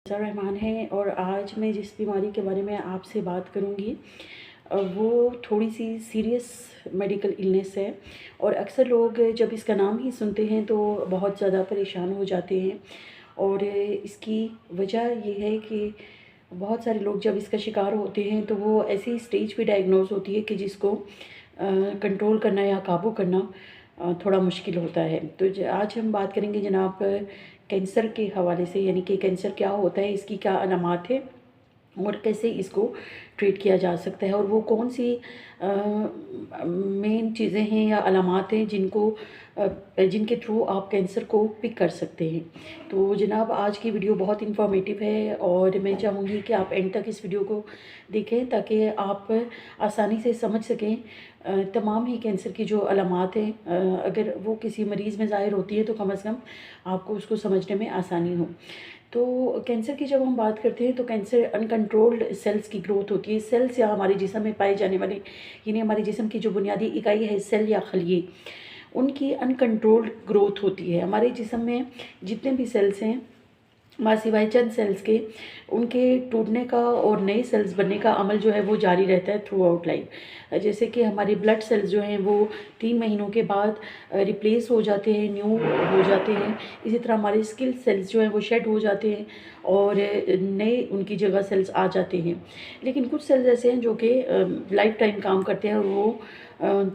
रहमान है और आज मैं जिस बीमारी के बारे में आपसे बात करूंगी वो थोड़ी सी सीरियस मेडिकल इलनेस है। और अक्सर लोग जब इसका नाम ही सुनते हैं तो बहुत ज़्यादा परेशान हो जाते हैं। और इसकी वजह ये है कि बहुत सारे लोग जब इसका शिकार होते हैं तो वो ऐसी स्टेज पे डायग्नोज होती है कि जिसको कंट्रोल करना या काबू करना थोड़ा मुश्किल होता है। तो आज हम बात करेंगे जनाब कैंसर के हवाले से, यानी कि कैंसर क्या होता है, इसकी क्या अलामात है और कैसे इसको ट्रीट किया जा सकता है, और वो कौन सी मेन चीज़ें हैं या अलामात हैं जिनके थ्रू आप कैंसर को पिक कर सकते हैं। तो जनाब आज की वीडियो बहुत इंफॉर्मेटिव है और मैं चाहूँगी कि आप एंड तक इस वीडियो को देखें ताकि आप आसानी से समझ सकें तमाम ही कैंसर की जो अलामात हैं। अगर वो किसी मरीज़ में ज़ाहिर होती है तो कम से कम आपको उसको समझने में आसानी हो। तो कैंसर की जब हम बात करते हैं तो कैंसर अनकंट्रोल्ड सेल्स की ग्रोथ होती है। सेल्स या हमारे जिस्म में पाए जाने वाले, यानी हमारे जिस्म की जो बुनियादी इकाई है सेल या खलिए, उनकी अनकंट्रोल्ड ग्रोथ होती है। हमारे जिस्म में जितने भी सेल्स हैं माँ सिवाय चंद सेल्स के, उनके टूटने का और नए सेल्स बनने का अमल जो है वो जारी रहता है थ्रू आउट लाइफ। जैसे कि हमारे ब्लड सेल्स जो हैं वो 3 महीनों के बाद रिप्लेस हो जाते हैं, न्यू हो जाते हैं। इसी तरह हमारे स्किल सेल्स जो हैं वो शेड हो जाते हैं और नए उनकी जगह सेल्स आ जाते हैं। लेकिन कुछ सेल्स ऐसे हैं जो कि लाइफ टाइम काम करते हैं और वो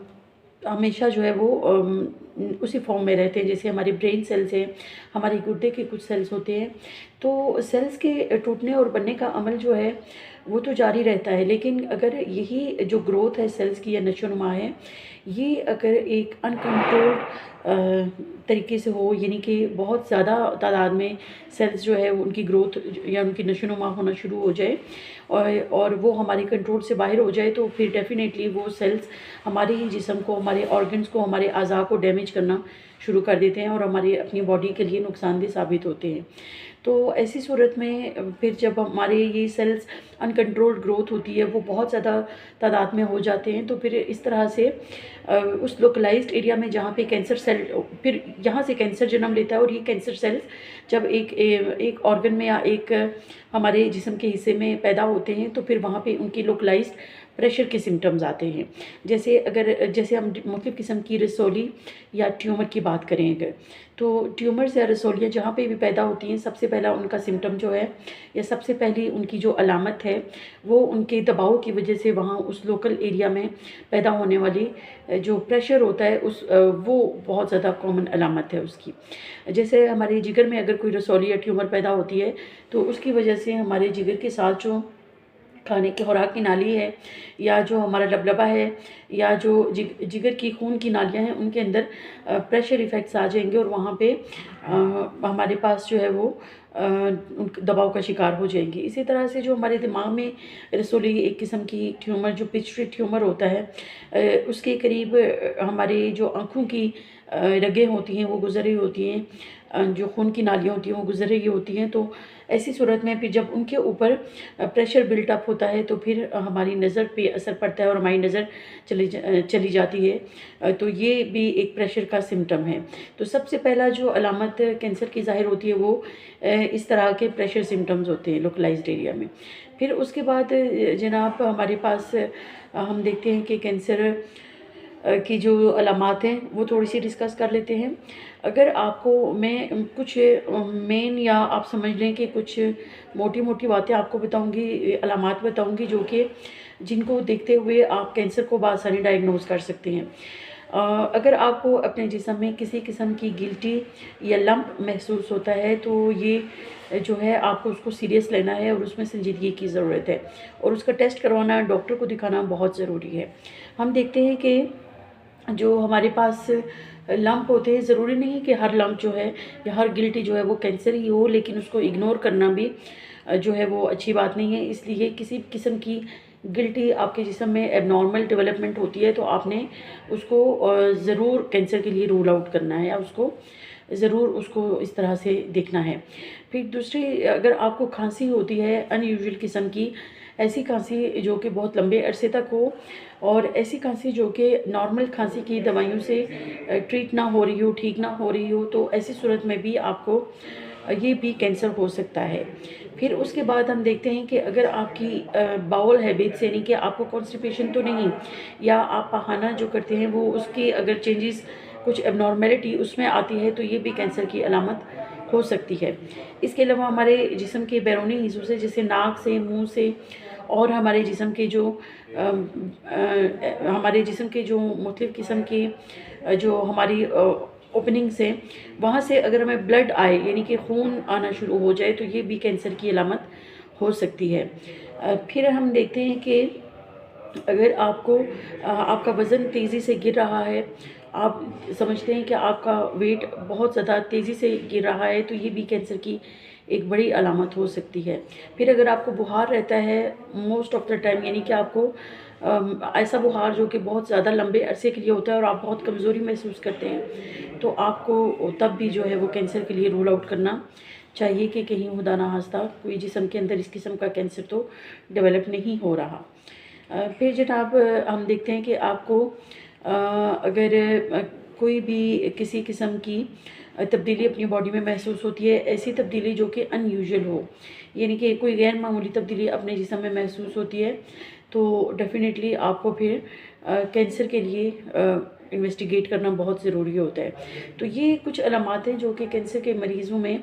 हमेशा जो है वो उसी फॉर्म में रहते हैं। जैसे हमारे ब्रेन सेल्स हैं, हमारे गुर्दे के कुछ सेल्स होते हैं। तो सेल्स के टूटने और बनने का अमल जो है वो तो जारी रहता है, लेकिन अगर यही जो ग्रोथ है सेल्स की या नशोनुमा है, ये अगर एक अनकंट्रोल्ड तरीके से हो, यानी कि बहुत ज़्यादा तादाद में सेल्स जो है उनकी ग्रोथ या उनकी नशोनुमा होना शुरू हो जाए और वो हमारे कंट्रोल से बाहर हो जाए, तो फिर डेफिनेटली वो सेल्स हमारे ही जिस्म को, हमारे ऑर्गन्स को, हमारे अज़ा को डैमेज करना शुरू कर देते हैं और हमारी अपनी बॉडी के लिए नुकसानदेह साबित होते हैं। तो ऐसी सूरत में फिर जब हमारे ये सेल्स अनकंट्रोल्ड ग्रोथ होती है, वो बहुत ज़्यादा तादाद में हो जाते हैं, तो फिर इस तरह से उस लोकलाइज्ड एरिया में जहाँ पे कैंसर सेल, फिर यहाँ से कैंसर जन्म लेता है। और ये कैंसर सेल्स जब एक ऑर्गन में या एक हमारे जिस्म के हिस्से में पैदा होते हैं तो फिर वहाँ पे उनकी लोकलाइज्ड प्रेशर के सिम्टम्स आते हैं। जैसे हम मुख्तलिफ़ किस्म की रसौली या ट्यूमर की बात करें अगर, तो ट्यूमर्स या रसौलियाँ जहाँ पे भी पैदा होती हैं, सबसे पहला उनका सिम्टम जो है या सबसे पहली उनकी जो अलामत है वो उनके दबाव की वजह से वहाँ उस लोकल एरिया में पैदा होने वाली जो प्रेशर होता है वो बहुत ज़्यादा कॉमन अलामत है उसकी। जैसे हमारे जिगर में अगर कोई रसौली या ट्यूमर पैदा होती है तो उसकी वजह से हमारे जिगर के साथ जो खाने की खुराक की नाली है या जो हमारा लबलबा है या जो जिगर की खून की नालियाँ हैं, उनके अंदर प्रेशर इफ़ेक्ट्स आ जाएंगे और वहाँ पे हमारे पास जो है वो उन दबाव का शिकार हो जाएंगे। इसी तरह से जो हमारे दिमाग में रसोली एक किस्म की ट्यूमर जो पिट्यूटरी ट्यूमर होता है, उसके करीब हमारे जो आँखों की रगें होती हैं वो गुजर रही होती हैं, जो खून की नालियाँ होती हैं वो गुजर रही होती हैं। तो ऐसी सूरत में फिर जब उनके ऊपर प्रेशर बिल्टअप होता है तो फिर हमारी नज़र पे असर पड़ता है और हमारी नज़र चली जाती है। तो ये भी एक प्रेशर का सिम्टम है। तो सबसे पहला जो अलामत कैंसर की ज़ाहिर होती है वो इस तरह के प्रेशर सिम्टम्स होते हैं लोकलाइज्ड एरिया में। फिर उसके बाद जनाब हमारे पास हम देखते हैं कि कैंसर की जो अलामात हैं वो थोड़ी सी डिस्कस कर लेते हैं। अगर आपको मैं कुछ मेन या आप समझ लें कि कुछ मोटी मोटी बातें आपको बताऊंगी, अलामात बताऊंगी जो कि जिनको देखते हुए आप कैंसर को बआसानी डायग्नोज कर सकते हैं। अगर आपको अपने जिस्म में किसी किस्म की गिल्टी या लंप महसूस होता है तो ये जो है आपको उसको सीरियस लेना है और उसमें संजीदगी की ज़रूरत है और उसका टेस्ट करवाना, डॉक्टर को दिखाना बहुत ज़रूरी है। हम देखते हैं कि जो हमारे पास लंप होते हैं, ज़रूरी नहीं कि हर लंप जो है या हर गिल्टी जो है वो कैंसर ही हो, लेकिन उसको इग्नोर करना भी जो है वो अच्छी बात नहीं है। इसलिए किसी किस्म की गिल्टी आपके जिस्म में एबनॉर्मल डेवलपमेंट होती है तो आपने उसको ज़रूर कैंसर के लिए रूल आउट करना है या उसको ज़रूर उसको इस तरह से देखना है। फिर दूसरी, अगर आपको खांसी होती है अनयूजुअल किस्म की, ऐसी खांसी जो कि बहुत लंबे अरसे तक हो, और ऐसी खांसी जो कि नॉर्मल खांसी की दवाइयों से ट्रीट ना हो रही हो, ठीक ना हो रही हो, तो ऐसी सूरत में भी आपको ये भी कैंसर हो सकता है। फिर उसके बाद हम देखते हैं कि अगर आपकी बाउल हैबिट्स, यानी कि आपको कॉन्स्टिपेशन तो नहीं, या आप पखाना जो करते हैं वो उसकी अगर चेंजेस, कुछ एबनॉर्मेलिटी उसमें आती है, तो ये भी कैंसर की अलामत हो सकती है। इसके अलावा हमारे जिस्म के बैरूनी हिस्सों से, जैसे नाक से, मुंह से, और हमारे जिस्म के जो हमारे जिस्म के जो मुख्तलिफ़ किस्म के जो हमारी ओपनिंग्स हैं, वहाँ से अगर हमें ब्लड आए, यानी कि खून आना शुरू हो जाए, तो ये भी कैंसर की अलामत हो सकती है। फिर हम देखते हैं कि अगर आपको आपका वज़न तेज़ी से गिर रहा है, आप समझते हैं कि आपका वेट बहुत ज़्यादा तेज़ी से गिर रहा है, तो ये भी कैंसर की एक बड़ी अलामत हो सकती है। फिर अगर आपको बुखार रहता है मोस्ट ऑफ़ द टाइम, यानी कि आपको ऐसा बुखार जो कि बहुत ज़्यादा लंबे अरसे के लिए होता है और आप बहुत कमज़ोरी महसूस करते हैं, तो आपको तब भी जो है वो कैंसर के लिए रूल आउट करना चाहिए कि कहीं खुदा ना खास्ता कोई जिस्म के अंदर इस किस्म का कैंसर तो डेवलप नहीं हो रहा। फिर जनाब हम देखते हैं कि आपको अगर कोई भी किसी किस्म की तब्दीली अपनी बॉडी में महसूस होती है, ऐसी तब्दीली जो कि अनयूजुअल हो, यानी कि कोई गैर मामूली तब्दीली अपने जिस्म में महसूस होती है, तो डेफ़िनेटली आपको फिर कैंसर के लिए इन्वेस्टिगेट करना बहुत ज़रूरी होता है। तो ये कुछ अलामात हैं जो कि कैंसर के मरीज़ों में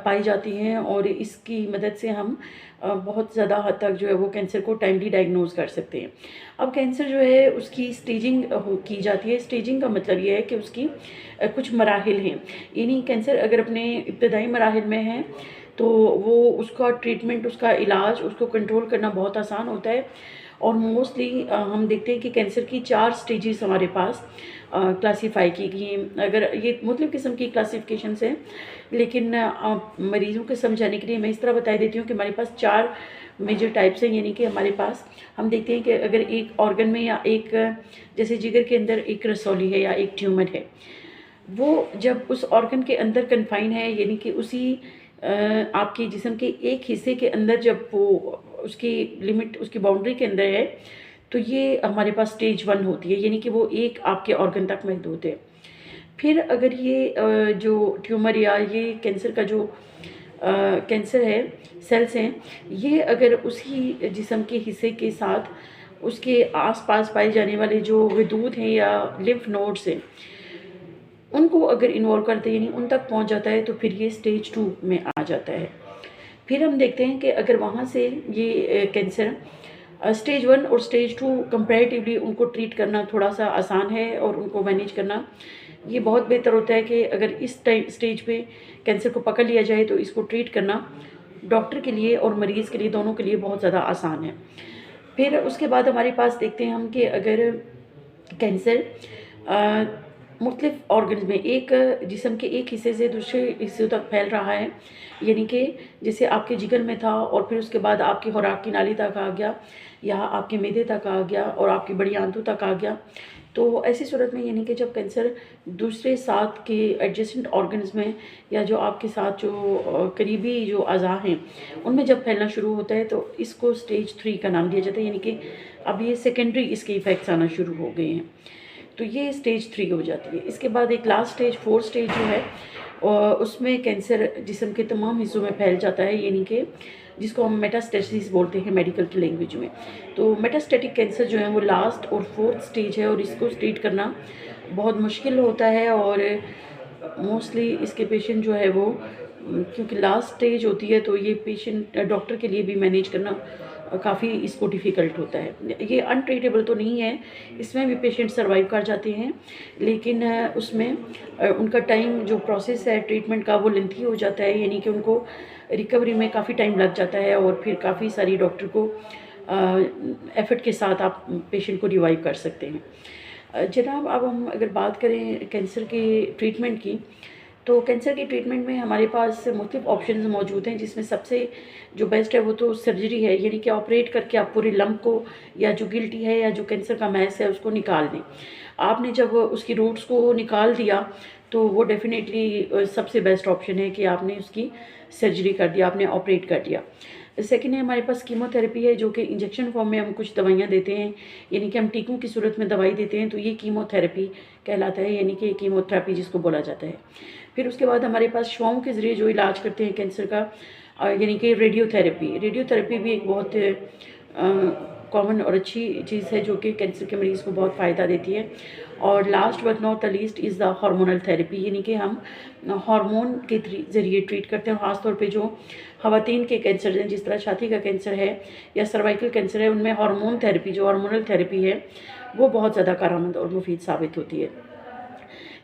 पाई जाती हैं, और इसकी मदद से हम बहुत ज़्यादा हद तक जो है वो कैंसर को टाइमली डायग्नोज़ कर सकते हैं। अब कैंसर जो है उसकी स्टेजिंग की जाती है। स्टेजिंग का मतलब ये है कि उसकी कुछ मराहिल हैं, यानी कैंसर अगर अपने इब्तदाई मराहिल में है, तो वो उसका ट्रीटमेंट, उसका इलाज, उसको कंट्रोल करना बहुत आसान होता है। और मोस्टली हम देखते हैं कि कैंसर की 4 स्टेजेस हमारे पास क्लासीफ़ाई की गई हैं। अगर ये मुख्तलिफ़ किस्म की क्लासिफ़िकेशंस हैं, लेकिन मरीज़ों को समझाने के लिए मैं इस तरह बता देती हूँ कि हमारे पास 4 मेजर टाइप्स हैं, यानी कि हमारे पास हम देखते हैं कि अगर एक ऑर्गन में, या एक जैसे जिगर के अंदर एक रसौली है या एक ट्यूमर है, वो जब उस ऑर्गन के अंदर कन्फाइन है, यानी कि उसी आपके जिस्म के एक हिस्से के अंदर, जब वो उसकी लिमिट, उसकी बाउंड्री के अंदर है, तो ये हमारे पास स्टेज 1 होती है, यानी कि वो एक आपके ऑर्गन तक महदूद है। फिर अगर ये जो ट्यूमर या ये कैंसर का जो कैंसर है, सेल्स हैं, ये अगर उसी जिस्म के हिस्से के साथ उसके आस-पास पाए जाने वाले जो गदूद हैं या लिम्फ नोड्स हैं, उनको अगर इन्वॉल्व करते, यानी उन तक पहुंच जाता है, तो फिर ये स्टेज 2 में आ जाता है। फिर हम देखते हैं कि अगर वहाँ से ये कैंसर स्टेज 1 और स्टेज 2 कंपैरेटिवली उनको ट्रीट करना थोड़ा-सा आसान है, और उनको मैनेज करना ये बहुत बेहतर होता है कि अगर इस स्टेज पे कैंसर को पकड़ लिया जाए, तो इसको ट्रीट करना डॉक्टर के लिए और मरीज़ के लिए, दोनों के लिए बहुत ज़्यादा आसान है। फिर उसके बाद हमारे पास देखते हैं हम कि अगर कैंसर मुख्तलिफ़ ऑर्गन्स में, एक जिस्म के एक हिस्से से दूसरे हिस्सों तक फैल रहा है, यानी कि जैसे आपके जिगर में था, और फिर उसके बाद आपकी खुराक की नाली तक आ गया, या आपके मैदे तक आ गया, और आपकी बड़ी आंतों तक आ गया। तो ऐसी सूरत में, यानी कि जब कैंसर दूसरे साथ के एडजेसेंट ऑर्गन्स में, या जो आपके साथ जो करीबी जो अज़ा हैं, उनमें जब फैलना शुरू होता है, तो इसको स्टेज 3 का नाम दिया जाता है, यानी कि अब ये सेकेंडरी इसके इफ़ेक्ट्स आना शुरू हो गए हैं। तो ये स्टेज 3 हो जाती है। इसके बाद एक लास्ट स्टेज 4 स्टेज जो है, उसमें कैंसर जिस्म के तमाम हिस्सों में फैल जाता है, यानी कि जिसको हम मेटास्टेसिस बोलते हैं मेडिकल की लैंग्वेज में। तो मेटास्टेटिक कैंसर जो है वो लास्ट और 4th स्टेज है, और इसको ट्रीट करना बहुत मुश्किल होता है, और मोस्टली इसके पेशेंट जो है वो क्योंकि लास्ट स्टेज होती है, तो ये पेशेंट डॉक्टर के लिए भी मैनेज करना काफ़ी इसको डिफ़िकल्ट होता है। ये अनट्रीटेबल तो नहीं है, इसमें भी पेशेंट सर्वाइव कर जाते हैं, लेकिन उसमें उनका टाइम जो प्रोसेस है ट्रीटमेंट का वो लेंथी हो जाता है, यानी कि उनको रिकवरी में काफ़ी टाइम लग जाता है, और फिर काफ़ी सारी डॉक्टर को एफ़र्ट के साथ आप पेशेंट को रिवाइव कर सकते हैं। जनाब अब हम अगर बात करें कैंसर के ट्रीटमेंट की, तो कैंसर की ट्रीटमेंट में हमारे पास मुख्तलिफ़ ऑप्शंस मौजूद हैं, जिसमें सबसे जो बेस्ट है वो तो सर्जरी है, यानी कि ऑपरेट करके आप पूरे लंप को, या जो गिल्टी है या जो कैंसर का मैस है, उसको निकाल दें। आपने जब उसकी रूट्स को निकाल दिया, तो वो डेफ़िनेटली सबसे बेस्ट ऑप्शन है कि आपने उसकी सर्जरी कर दिया, आपने ऑपरेट कर दिया। सेकंड है हमारे पास कीमोथेरेपी है, जो कि इंजेक्शन फॉर्म में हम कुछ दवाइयाँ देते हैं, यानी कि हम टीकों की सूरत में दवाई देते हैं, तो ये कीमोथेरेपी कहलाता है, यानी कि कीमोथेरेपी जिसको बोला जाता है। फिर उसके बाद हमारे पास शुआओं के ज़रिए जो इलाज करते हैं कैंसर का, यानी कि रेडियोथेरेपी। रेडियोथेरेपी भी एक बहुत कॉमन और अच्छी चीज़ है, जो कि कैंसर के मरीज़ को बहुत फ़ायदा देती है। और last but not the least is the hormonal therapy, यानी कि हम हार्मोन के ज़रिए ट्रीट करते हैं। ख़ास तौर पे जो ख़वातीन के कैंसर हैं, जिस तरह छाती का कैंसर है या सर्वाइकल कैंसर है, उनमें हार्मोन थेरेपी, जो हार्मोनल थेरेपी है, वो बहुत ज़्यादा कारआमद और मुफीद साबित होती है।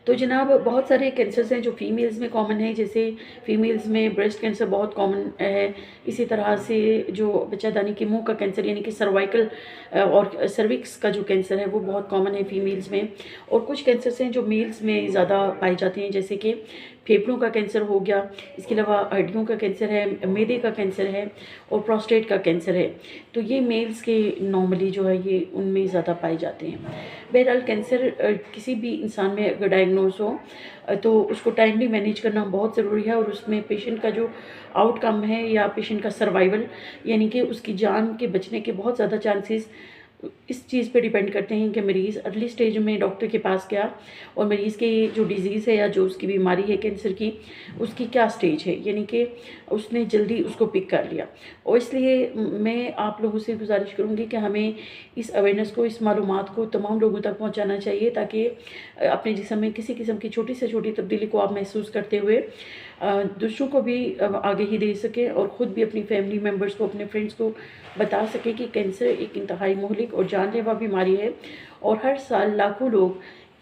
तो जनाब बहुत सारे कैंसर्स हैं जो फीमेल्स में कॉमन है, जैसे फीमेल्स में ब्रेस्ट कैंसर बहुत कॉमन है। इसी तरह से जो बच्चादानी के मुंह का कैंसर, यानी कि सर्वाइकल और सर्विक्स का जो कैंसर है, वो बहुत कॉमन है फीमेल्स में। और कुछ कैंसर्स हैं जो मेल्स में ज़्यादा पाए जाते हैं, जैसे कि फेफड़ों का कैंसर हो गया, इसके अलावा हड्डियों का कैंसर है, मैदे का कैंसर है और प्रोस्टेट का कैंसर है। तो ये मेल्स के नॉर्मली जो है ये उनमें ज़्यादा पाए जाते हैं। बहरहाल कैंसर किसी भी इंसान में अगर डायग्नोज हो तो उसको टाइमली मैनेज करना बहुत ज़रूरी है, और उसमें पेशेंट का जो आउटकम है या पेशेंट का सर्वाइवल, यानी कि उसकी जान के बचने के बहुत ज़्यादा चांसेस इस चीज़ पे डिपेंड करते हैं कि मरीज़ अर्ली स्टेज में डॉक्टर के पास गया और मरीज़ की जो डिज़ीज़ है या जो उसकी बीमारी है कैंसर की, उसकी क्या स्टेज है, यानी कि उसने जल्दी उसको पिक कर लिया। और इसलिए मैं आप लोगों से गुजारिश करूँगी कि हमें इस अवेयरनेस को, इस मालूमात को तमाम लोगों तक पहुँचाना चाहिए, ताकि अपने जिस्म में किसी किस्म की छोटी से छोटी तब्दीली को आप महसूस करते हुए दूसरों को भी आगे दे सकें, और ख़ुद भी अपनी फैमिली मेम्बर्स को, अपने फ्रेंड्स को बता सकें कि कैंसर एक इंतहाई मुहलिक और जानलेवा बीमारी है, और हर साल लाखों लोग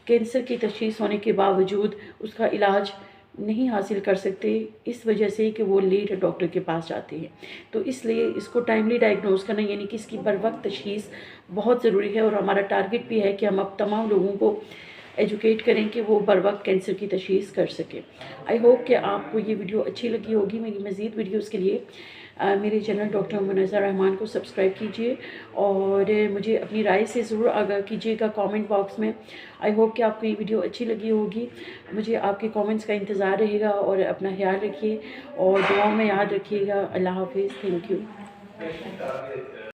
कैंसर की तशख़ीस होने के बावजूद उसका इलाज नहीं हासिल कर सकते, इस वजह से कि वो लेट डॉक्टर के पास जाते हैं। तो इसलिए इसको टाइमली डायग्नोज करना, यानी कि इसकी बर वक्त तशख़ीस बहुत ज़रूरी है, और हमारा टारगेट भी है कि हम अब तमाम लोगों को एजुकेट करें कि वो बर वक्त कैंसर की तशख़ीस कर सकें। आई होप कि आपको ये वीडियो अच्छी लगी होगी। मेरी मज़ीद वीडियोज़ के लिए मेरे चैनल डॉक्टर मुनज़्ज़र रहमान को सब्सक्राइब कीजिए, और मुझे अपनी राय से ज़रूर आगाह कीजिएगा कमेंट बॉक्स में। आई होप कि आपको ये वीडियो अच्छी लगी होगी। मुझे आपके कमेंट्स का इंतज़ार रहेगा, और अपना ख्याल रखिए और दुआओं में याद रखिएगा। अल्लाह हाफ़िज़। Thank you.